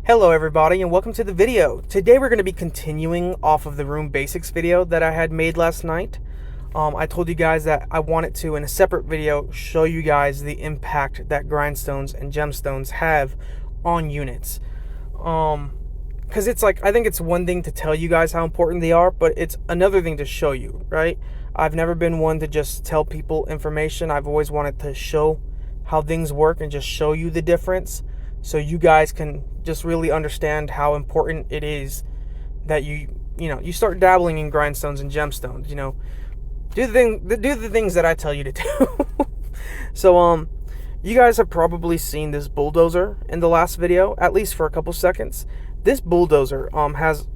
Hello everybody and welcome to the video. Today we're going to be continuing off of the Rune Basics video that I had made last night. I told you guys that I wanted to, in a separate video, show you guys the impact that Grindstones and Gemstones have on units. Because it's like, I think it's one thing to tell you guys how important they are, but it's another thing to show you, right? I've never been one to just tell people information. I've always wanted to show how things work and just show you the difference, so you guys can just really understand how important it is that you start dabbling in grindstones and gemstones. Do the things that I tell you to do. So you guys have probably seen this bulldozer in the last video, at least for a couple seconds. This bulldozer has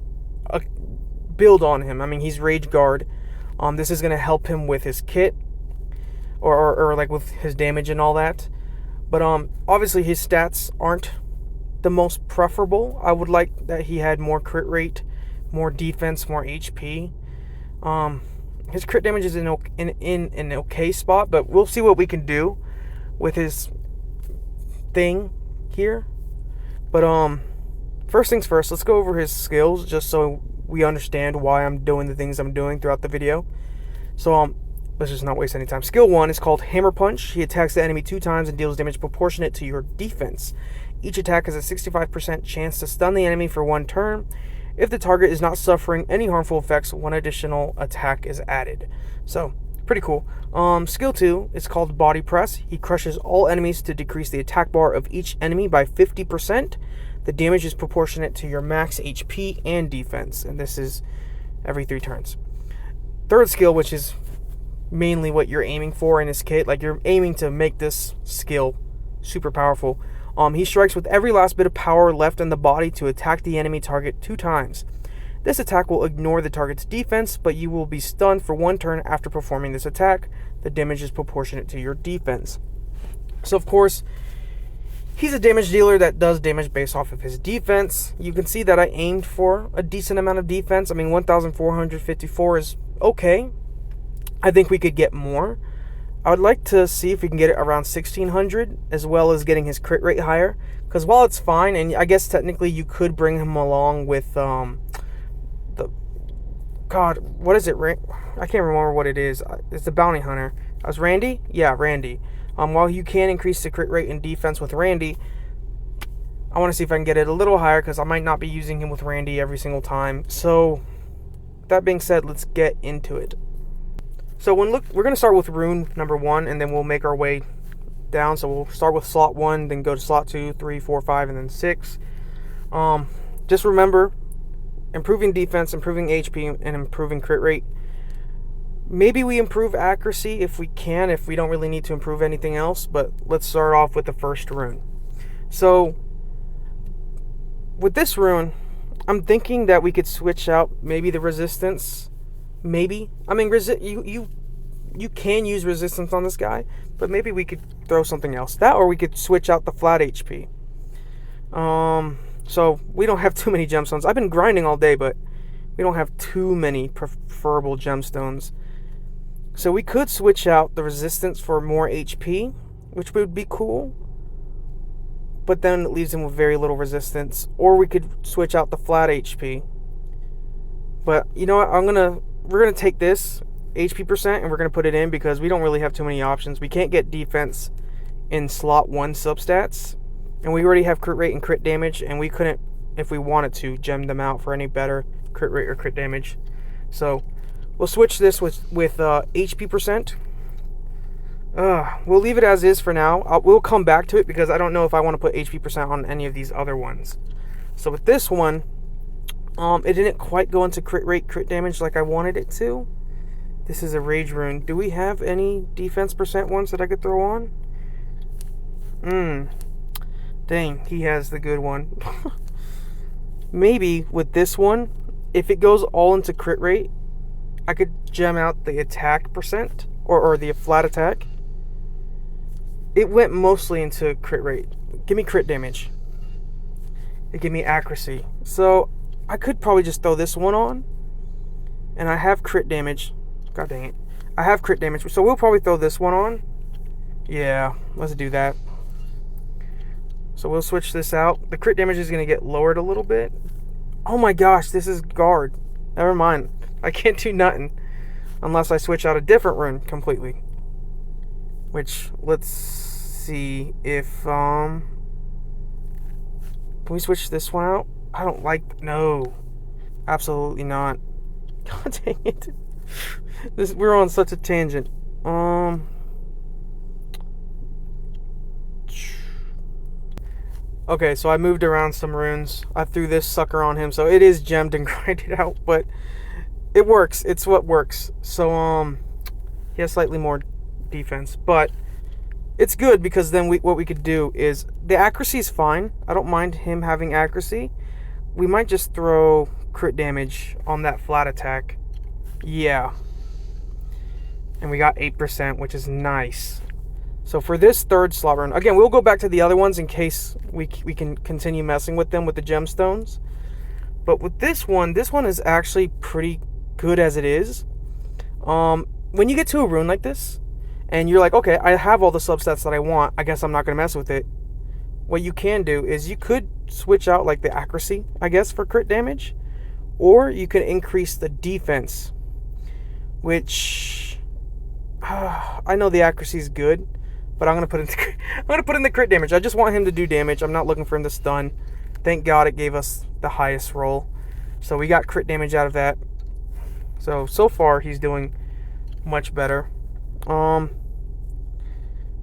a build on him. I mean, he's Rage Guard. This is gonna help him with his kit, or like with his damage and all that. But obviously his stats aren't the most preferable. I would like that he had more crit rate, more defense, more HP. His crit damage is in an okay spot, but we'll see what we can do with his thing here. But first things first, let's go over his skills just so we understand why I'm doing the things I'm doing throughout the video. So let's just not waste any time. Skill 1 is called Hammer Punch. He attacks the enemy 2 times and deals damage proportionate to your defense. Each attack has a 65% chance to stun the enemy for 1 turn. If the target is not suffering any harmful effects, 1 additional attack is added. So, pretty cool. Skill 2 is called Body Press. He crushes all enemies to decrease the attack bar of each enemy by 50%. The damage is proportionate to your max HP and defense, and this is every 3 turns. Third skill, which is mainly what you're aiming for in his kit, like you're aiming to make this skill super powerful. He strikes with every last bit of power left in the body to attack the enemy target 2 times. This attack will ignore the target's defense, but you will be stunned for 1 turn after performing this attack. The damage is proportionate to your defense. So of course, he's a damage dealer that does damage based off of his defense. You can see that I aimed for a decent amount of defense. I mean, 1,454 is okay. I think we could get more. I would like to see if we can get it around 1,600, as well as getting his crit rate higher. Because while it's fine, and I guess technically you could bring him along with what is it? I can't remember what it is. It's the bounty hunter. Was Randy? Yeah, Randy. While you can increase the crit rate and defense with Randy, I want to see if I can get it a little higher, because I might not be using him with Randy every single time. So, that being said, let's get into it. So we're going to start with rune number 1, and then we'll make our way down. So we'll start with slot 1, then go to slot 2, 3, 4, 5, and then 6. Just remember, improving defense, improving HP, and improving crit rate. Maybe we improve accuracy if we can, if we don't really need to improve anything else. But let's start off with the first rune. So with this rune, I'm thinking that we could switch out maybe the resistance. Maybe. I mean, you can use resistance on this guy, but maybe we could throw something else. That, or we could switch out the flat HP. So we don't have too many gemstones. I've been grinding all day, but we don't have too many preferable gemstones. So we could switch out the resistance for more HP, which would be cool. But then it leaves him with very little resistance. Or we could switch out the flat HP. But you know what? We're going to take this HP percent and we're going to put it in, because we don't really have too many options. We can't get defense in slot 1 substats, and we already have crit rate and crit damage, and we couldn't, if we wanted to, gem them out for any better crit rate or crit damage. So we'll switch this with HP percent. We'll leave it as is for now. We'll come back to it, because I don't know if I want to put HP percent on any of these other ones. So with this one, it didn't quite go into crit rate, crit damage like I wanted it to. This is a rage rune. Do we have any defense percent ones that I could throw on? Dang, he has the good one. Maybe with this one, if it goes all into crit rate, I could gem out the attack percent, or the flat attack. It went mostly into crit rate. Give me crit damage. It gave me accuracy. So I could probably just throw this one on, and I have crit damage. God dang it. I have crit damage, so we'll probably throw this one on. Yeah, let's do that. So we'll switch this out. The crit damage is going to get lowered a little bit. Oh my gosh, this is guard. Never mind. I can't do nothing unless I switch out a different rune completely. Which, let's see if, can we switch this one out? I don't like, no. Absolutely not. God dang it. We're on such a tangent. Okay, so I moved around some runes. I threw this sucker on him, so it is gemmed and grinded out, but it works. It's what works. So, he has slightly more defense, but it's good because then what we could do is, the accuracy is fine. I don't mind him having accuracy. We might just throw crit damage on that flat attack. Yeah. And we got 8%, which is nice. So for this third slot run, again, we'll go back to the other ones in case we can continue messing with them with the gemstones. But with this one is actually pretty good as it is. When you get to a rune like this, and you're like, okay, I have all the substats that I want, I guess I'm not going to mess with it. What you can do is you could switch out like the accuracy, I guess, for crit damage. Or you can increase the defense, which I know the accuracy is good, but I'm gonna put in the crit damage. I just want him to do damage. I'm not looking for him to stun. Thank God it gave us the highest roll, so we got crit damage out of that. So far he's doing much better.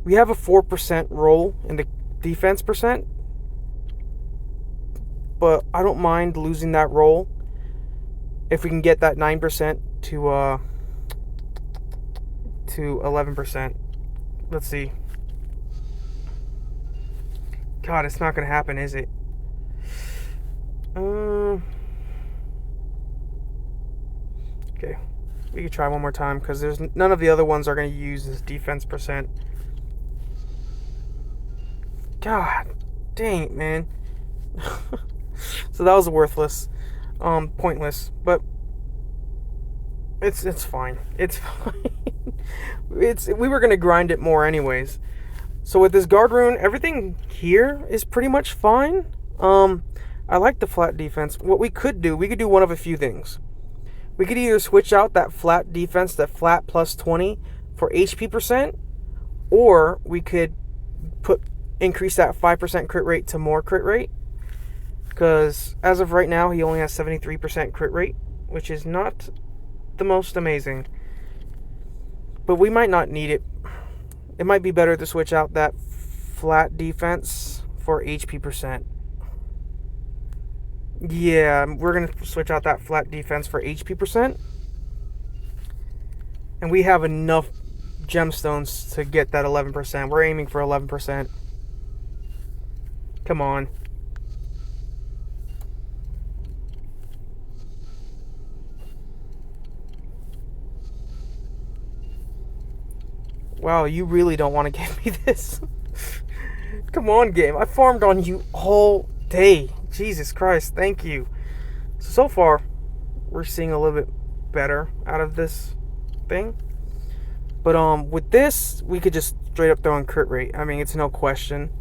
We have a 4% roll in the defense percent, but I don't mind losing that roll if we can get that 9% to 11%. Let's see. God, it's not gonna happen, is it? Okay, we can try one more time because there's none of the other ones are gonna use this defense percent. God, dang it, man. So that was worthless. Pointless, but it's fine. It's fine. We were gonna grind it more anyways. So with this guard rune, everything here is pretty much fine. I like the flat defense. What we could do one of a few things. We could either switch out that flat defense, that flat plus 20 for HP percent, or we could increase that 5% crit rate to more crit rate. Because as of right now, he only has 73% crit rate, which is not the most amazing. But we might not need it. It might be better to switch out that flat defense for HP percent. Yeah, we're going to switch out that flat defense for HP percent. And we have enough gemstones to get that 11%. We're aiming for 11%. Come on. Wow, you really don't want to give me this. Come on, game. I farmed on you all day. Jesus Christ, thank you. So far, we're seeing a little bit better out of this thing. But with this, we could just straight up throw in crit rate. I mean, it's no question.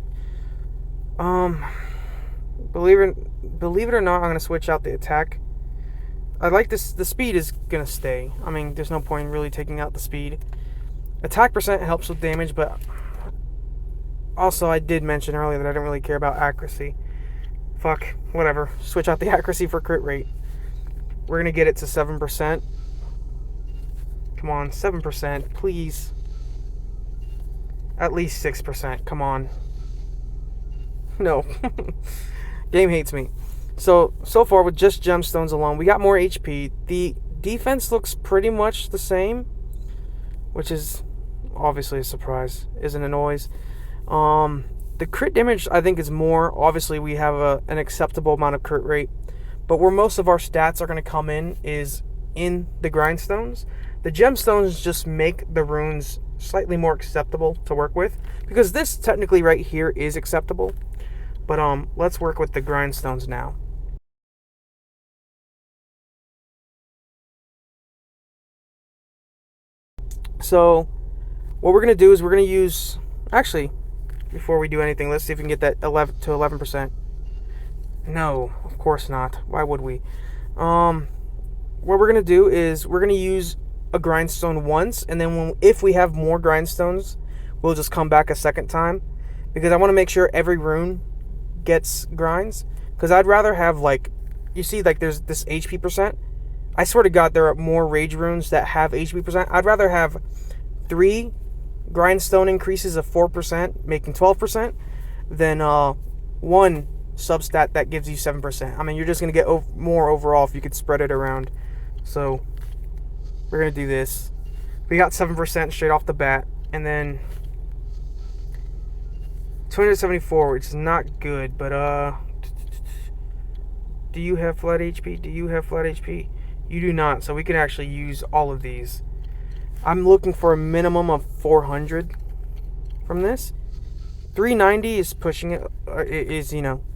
Believe it or not, I'm gonna switch out the attack. I like this. The speed is gonna stay. I mean, there's no point in really taking out the speed. Attack percent helps with damage, but also I did mention earlier that I don't really care about accuracy. Fuck, whatever. Switch out the accuracy for crit rate. We're gonna get it to 7%. Come on, 7%, please. At least 6%, come on. No. Game hates me. So far with just gemstones alone, we got more HP. The defense looks pretty much the same, which is obviously a surprise. Isn't it always? The crit damage, I think, is more. Obviously, we have an acceptable amount of crit rate. But where most of our stats are going to come in is in the grindstones. The gemstones just make the runes slightly more acceptable to work with. Because this, technically, right here is acceptable. But let's work with the grindstones now. So, what we're going to do is we're going to use... Actually... before we do anything. Let's see if we can get that 11 to 11%. No, of course not. Why would we? What we're gonna do is we're gonna use a grindstone once, and then if we have more grindstones, we'll just come back a second time, because I want to make sure every rune gets grinds. Because I'd rather have, like, you see, like, there's this HP percent. I swear to God, there are more rage runes that have HP percent. I'd rather have 3 grindstone increases of 4%, making 12%, than 1 substat that gives you 7%. I mean, you're just going to get more overall if you could spread it around. So we're going to do this. We got 7% straight off the bat, and then 274, which is not good, but do you have flat HP? Do you have flat HP? You do not, so we can actually use all of these. I'm looking for a minimum of 400 from this. 390 is pushing it,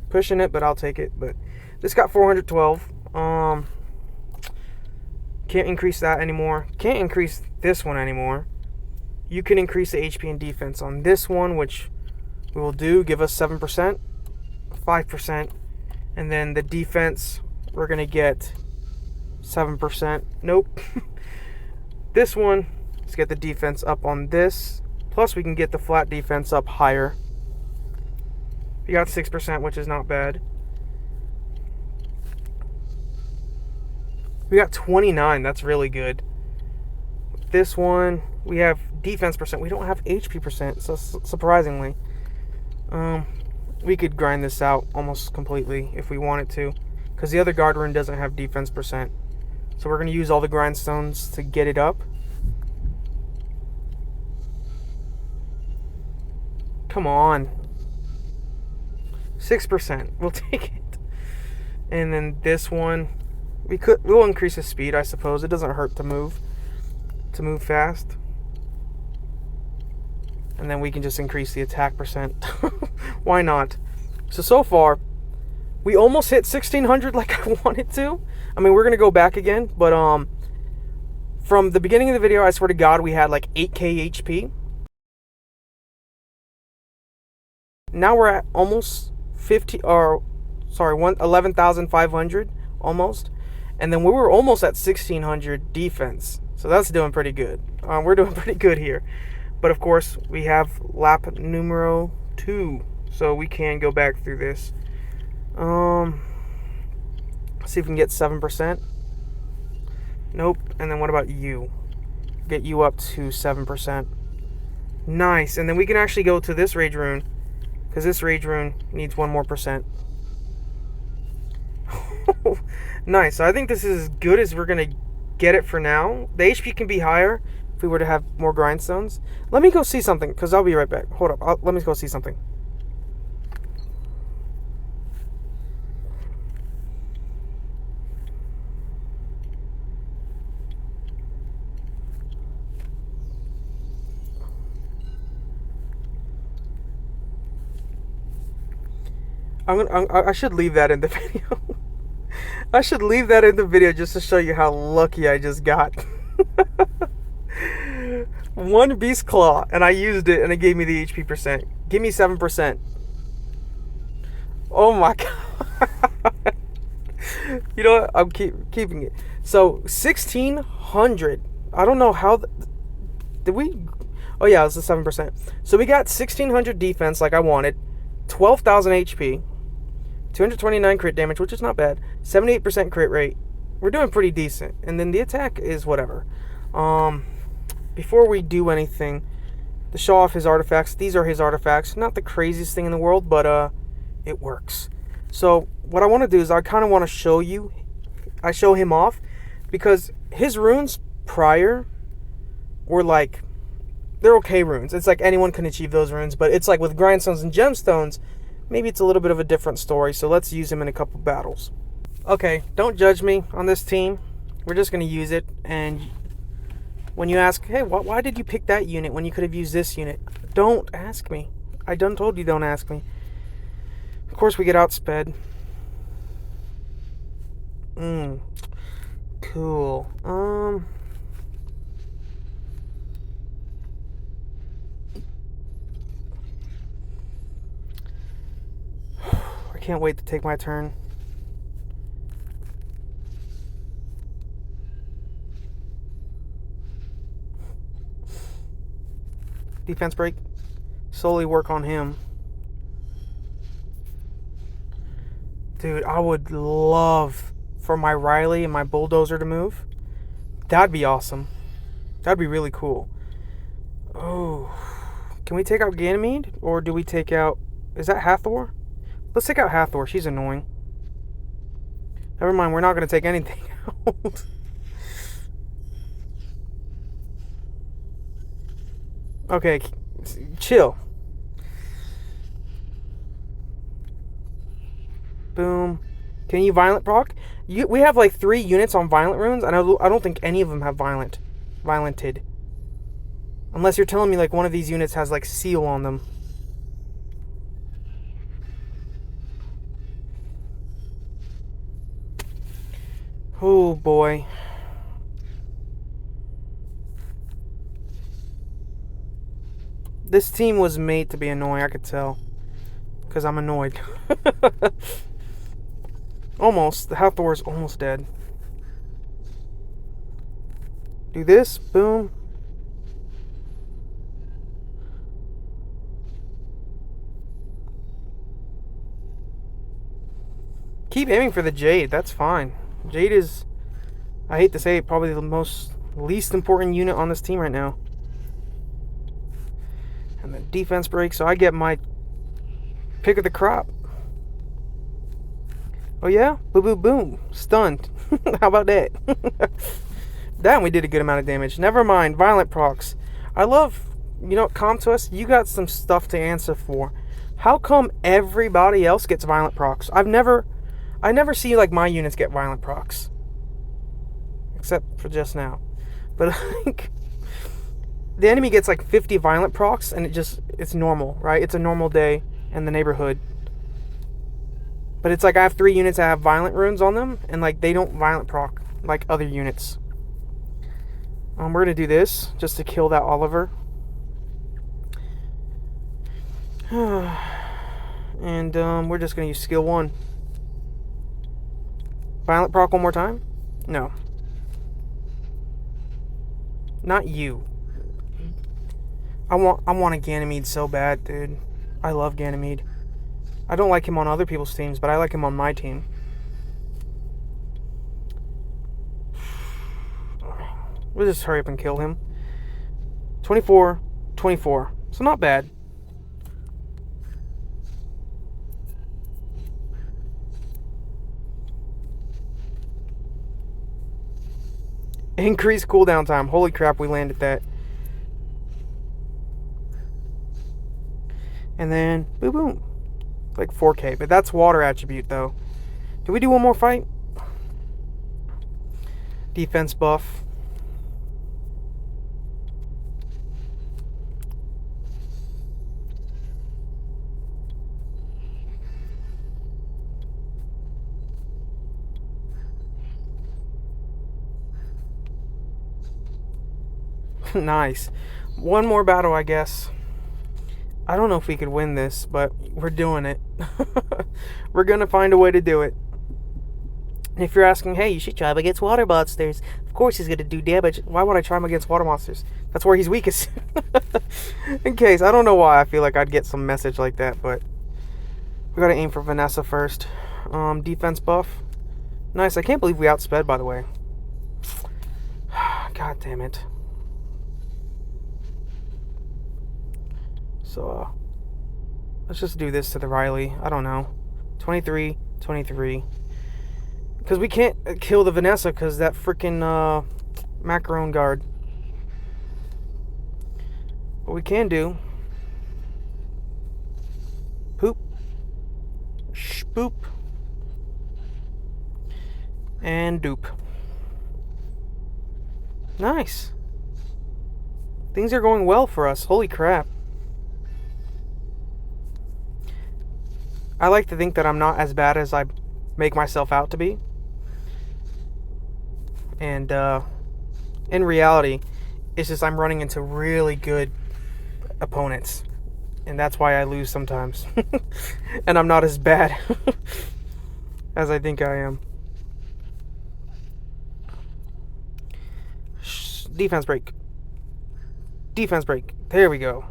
pushing it, but I'll take it. But this got 412. Can't increase that anymore. Can't increase this one anymore. You can increase the HP and defense on this one, which we will do. Give us 7%, 5%, and then the defense, we're gonna get 7%. Nope. This one, let's get the defense up on this. Plus, we can get the flat defense up higher. We got 6%, which is not bad. We got 29. That's really good. This one, we have defense percent. We don't have HP percent, so surprisingly. We could grind this out almost completely if we wanted to, because the other guard rune doesn't have defense percent. So we're going to use all the grindstones to get it up. Come on. 6%. We'll take it. And then this one, we'll increase the speed, I suppose. It doesn't hurt to move fast. And then we can just increase the attack percent. Why not? So far, we almost hit 1600 like I wanted to. I mean, we're going to go back again, but from the beginning of the video, I swear to God, we had like 8k HP. Now we're at almost 11,500 almost. And then we were almost at 1600 defense. So that's doing pretty good. We're doing pretty good here. But of course, we have lap numero 2. So we can go back through this. See if we can get 7%. Nope. And then what about you? Get you up to 7%. Nice. And then we can actually go to this rage rune, because this rage rune needs 1 more percent. Nice. So I think this is as good as we're going to get it for now. The HP can be higher if we were to have more grindstones. Let me go see something, because I'll be right back. Hold up. Let me go see something. I should leave that in the video. I should leave that in the video just to show you how lucky I just got. 1 beast claw, and I used it, and it gave me the HP percent. Give me 7%. Oh my God. You know what? I'm keeping it. So 1600. I don't know how. Did we? Oh yeah, it's a 7%. So we got 1600 defense, like I wanted. 12,000 HP. 229 crit damage, which is not bad. 78% crit rate. We're doing pretty decent. And then the attack is whatever. Before we do anything, to show off his artifacts, these are his artifacts. Not the craziest thing in the world, but it works. So what I want to do is I kind of want to show you. I show him off, because his runes prior were like, they're okay runes. It's like anyone can achieve those runes, but it's like with grindstones and gemstones, maybe it's a little bit of a different story. So let's use him in a couple battles. Okay, don't judge me on this team. We're just going to use it. And when you ask, hey, why did you pick that unit when you could have used this unit? Don't ask me. I done told you don't ask me. Of course, we get outsped. Cool. can't wait to take my turn. Defense break. Slowly work on him. Dude, I would love for my Riley and my Bulldozer to move. That'd be awesome. That'd be really cool. Oh. Can we take out Ganymede? Or do we take out... Is that Hathor? Let's take out Hathor. She's annoying. Never mind, we're not going to take anything out. Okay, chill. Boom. Can you violent proc? We have like 3 units on violent runes, and I don't think any of them have violented. Unless you're telling me like one of these units has like seal on them. Oh boy. This team was made to be annoying, I could tell. Because I'm annoyed. Almost. The Hathor is almost dead. Do this. Boom. Keep aiming for the Jade. That's fine. Jade is, I hate to say it, probably the least important unit on this team right now. And the defense break, so I get my pick of the crop. Oh yeah? Boom, boom, boom. Stunned. How about that? That we did a good amount of damage. Never mind. Violent procs. I love, you know, Comtuss, you got some stuff to answer for. How come everybody else gets violent procs? I never see like my units get violent procs. Except for just now. But like... The enemy gets like 50 violent procs, and it's normal, right? It's a normal day in the neighborhood. But it's like I have 3 units that have violent runes on them, and like they don't violent proc like other units. We're going to do this just to kill that Oliver. And we're just going to use skill 1. Violent proc one more time? No. Not you. I want a Ganymede so bad, dude. I love Ganymede. I don't like him on other people's teams, but I like him on my team. We'll just hurry up and kill him. 24, 24. So not bad. Increased cooldown time. Holy crap, we landed that. And then, boom, boom. Like 4K. But that's water attribute, though. Do we do one more fight? Defense buff. Nice. One more battle, I guess. I don't know if we could win this, but we're doing it. We're going to find a way to do it. And if you're asking, hey, you should try him against water monsters. Of course he's going to do damage. Why would I try him against water monsters? That's where he's weakest. In case. I don't know why I feel like I'd get some message like that, but we got to aim for Vanessa first. Defense buff. Nice. I can't believe we outsped, by the way. God damn it. So, let's just do this to the Riley. I don't know. 23, 23. Because we can't kill the Vanessa because that freaking macaron guard. What we can do. Poop. Spoop. And dupe. Nice. Things are going well for us. Holy crap. I like to think that I'm not as bad as I make myself out to be. And in reality, it's just I'm running into really good opponents. and that's why I lose sometimes. And I'm not as bad as I think I am. Defense break. Defense break. There we go.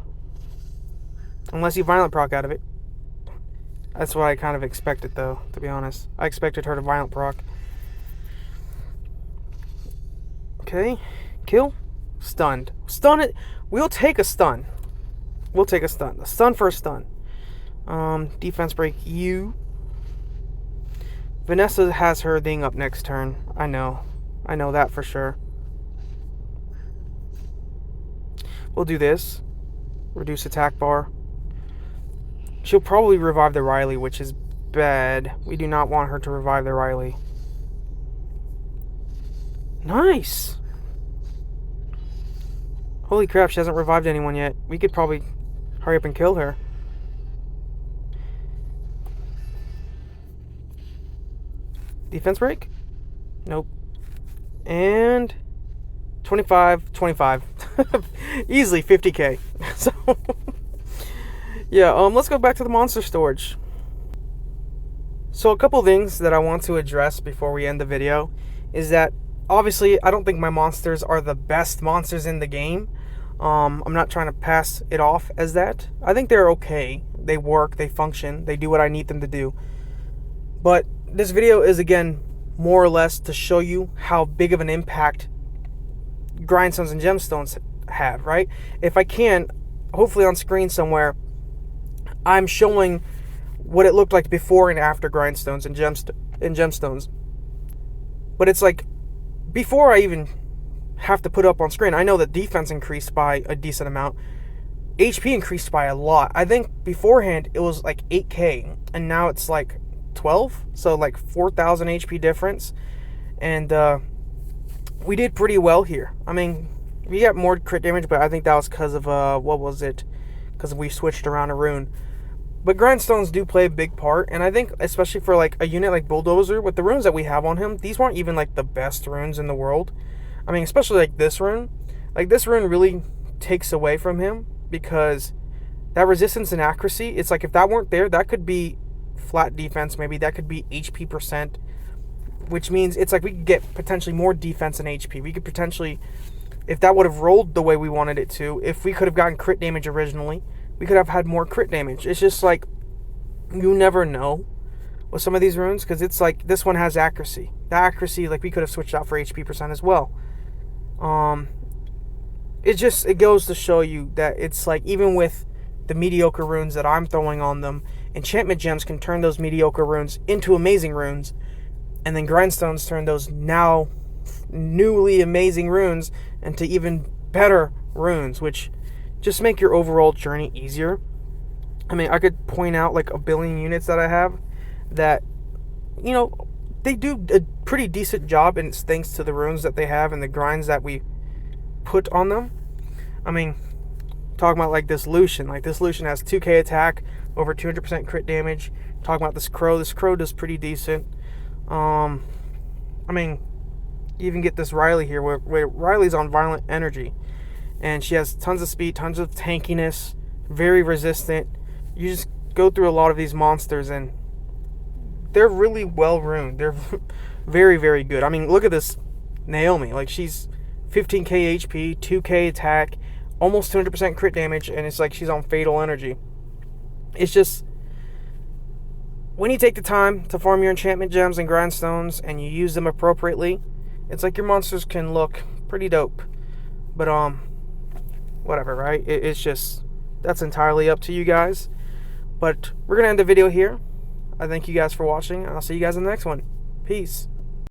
Unless you violent proc out of it. That's what I kind of expected, though, to be honest. I expected her to violent proc. Okay. Kill. Stunned. Stun it. We'll take a stun. We'll take a stun. A stun for a stun. Defense break you. Vanessa has her thing up next turn. I know. I know that for sure. We'll do this. Reduce attack bar. She'll probably revive the Riley, which is bad. We do not want her to revive the Riley. Nice! Holy crap, she hasn't revived anyone yet. We could probably hurry up and kill her. Defense break? Nope. And 25. Easily 50k. So yeah, let's go back to the monster storage. So a couple things that I want to address before we end the video is that obviously I don't think my monsters are the best monsters in the game. I'm not trying to pass it off as that. I think they're okay. They work, they function, they do what I need them to do. But this video is, again, more or less to show you how big of an impact Grindstones and Gemstones have, right? If I can, hopefully on screen somewhere, I'm showing what it looked like before and after Grindstones and Gemstones. But it's like, before I even have to put up on screen, I know that defense increased by a decent amount. HP increased by a lot. I think beforehand it was like 8k, and now it's like 12, so like 4,000 HP difference. And we did pretty well here. I mean, we got more crit damage, but I think that was because of what was it? Because we switched around a rune. But Grindstones do play a big part, and I think especially for like a unit like Bulldozer, with the runes that we have on him, these weren't even like the best runes in the world. I mean, especially like this rune. Like this rune really takes away from him, because that resistance and accuracy, it's like if that weren't there, that could be flat defense, maybe that could be HP percent, which means it's like we could get potentially more defense and HP. We could potentially, if that would have rolled the way we wanted it to, if we could have gotten crit damage originally, we could have had more crit damage. It's just like, you never know with some of these runes, because it's like, this one has accuracy. The accuracy, like, we could have switched out for HP percent as well. It goes to show you that it's like, even with the mediocre runes that I'm throwing on them, enchantment gems can turn those mediocre runes into amazing runes, and then Grindstones turn those now newly amazing runes into even better runes, which just make your overall journey easier. I mean, I could point out like a billion units that I have that, you know, they do a pretty decent job, and it's thanks to the runes that they have and the grinds that we put on them. I mean, talking about like this Lucian. Like this Lucian has 2k attack, over 200% crit damage. Talking about this Crow. This Crow does pretty decent. I mean, you even get this Riley here, where Riley's on violent energy, and she has tons of speed, tons of tankiness, very resistant. You just go through a lot of these monsters, and they're really well runed. They're very, very good. I mean, look at this Naomi. Like, she's 15k HP, 2k attack, almost 200% crit damage, and it's like she's on fatal energy. It's just, when you take the time to farm your enchantment gems and grindstones, and you use them appropriately, it's like your monsters can look pretty dope. But whatever, right? It's just, that's entirely up to you guys. But we're gonna end the video here. I thank you guys for watching, and I'll see you guys in the next one. Peace.